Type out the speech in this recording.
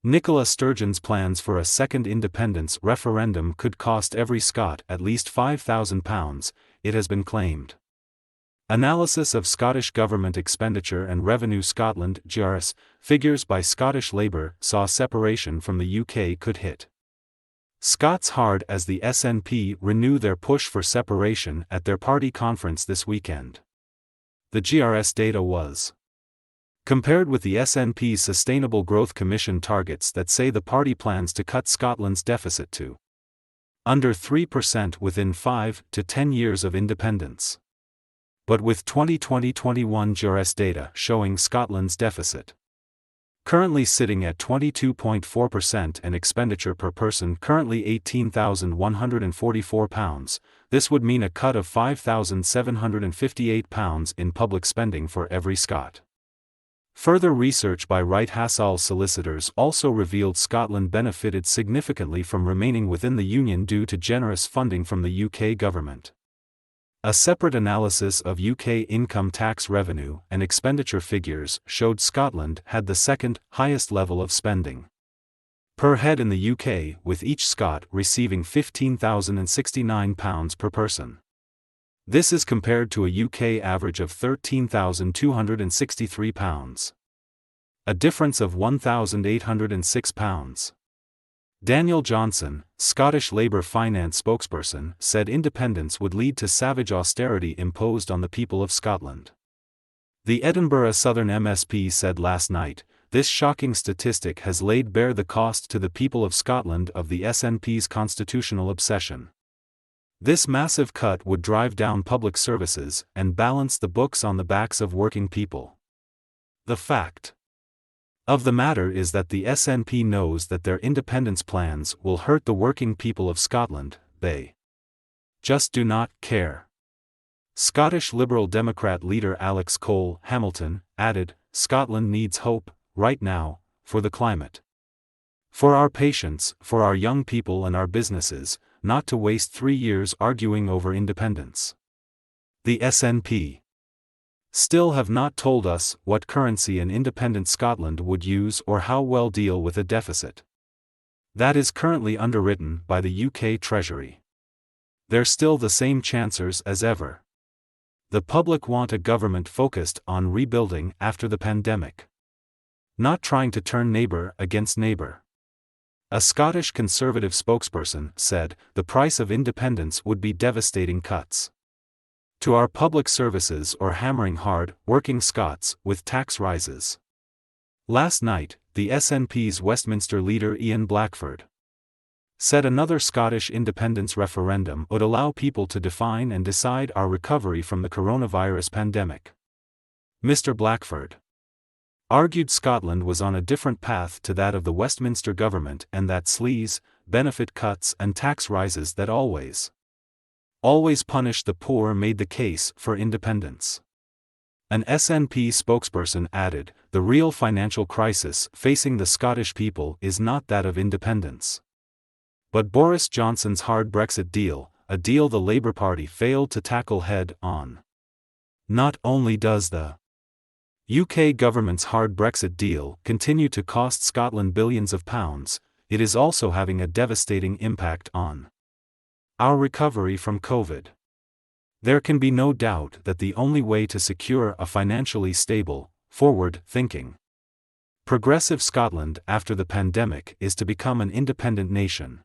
Nicola Sturgeon's plans for a second independence referendum could cost every Scot at least £5,000, it has been claimed. Analysis of Scottish Government Expenditure and Revenue Scotland (GERS) figures by Scottish Labour saw separation from the UK could hit Scots hard as the SNP renew their push for separation at their party conference this weekend. The GERS data was compared with the SNP's Sustainable Growth Commission targets that say the party plans to cut Scotland's deficit to under 3% within 5 to 10 years of independence. But with 2020-21 GERS data showing Scotland's deficit currently sitting at 22.4% and expenditure per person currently £18,144, this would mean a cut of £5,758 in public spending for every Scot. Further research by Wright Hassall solicitors also revealed Scotland benefited significantly from remaining within the Union due to generous funding from the UK government. A separate analysis of UK income tax revenue and expenditure figures showed Scotland had the second highest level of spending per head in the UK, with each Scot receiving £15,069 per person. This is compared to a UK average of £13,263. A difference of £1,806. Daniel Johnson, Scottish Labour finance spokesperson, said independence would lead to savage austerity imposed on the people of Scotland. The Edinburgh Southern MSP said last night, this shocking statistic has laid bare the cost to the people of Scotland of the SNP's constitutional obsession. This massive cut would drive down public services and balance the books on the backs of working people. The fact of the matter is that the SNP knows that their independence plans will hurt the working people of Scotland, they just do not care. Scottish Liberal Democrat leader Alex Cole Hamilton added, Scotland needs hope, right now, for the climate. For our patients, for our young people and our businesses, not to waste 3 years arguing over independence. The SNP still have not told us what currency an independent Scotland would use or how well deal with a deficit that is currently underwritten by the UK Treasury. They're still the same chancers as ever. The public want a government focused on rebuilding after the pandemic, not trying to turn neighbour against neighbour. A Scottish Conservative spokesperson said, the price of independence would be devastating cuts to our public services or hammering hard, working Scots with tax rises. Last night, the SNP's Westminster leader Ian Blackford said another Scottish independence referendum would allow people to define and decide our recovery from the coronavirus pandemic. Mr. Blackford argued Scotland was on a different path to that of the Westminster government and that sleaze, benefit cuts and tax rises that always punish the poor made the case for independence. An SNP spokesperson added, the real financial crisis facing the Scottish people is not that of independence, but Boris Johnson's hard Brexit deal, a deal the Labour Party failed to tackle head-on. Not only does the UK government's hard Brexit deal continue to cost Scotland billions of pounds, it is also having a devastating impact on our recovery from COVID. There can be no doubt that the only way to secure a financially stable, forward-thinking, progressive Scotland after the pandemic is to become an independent nation.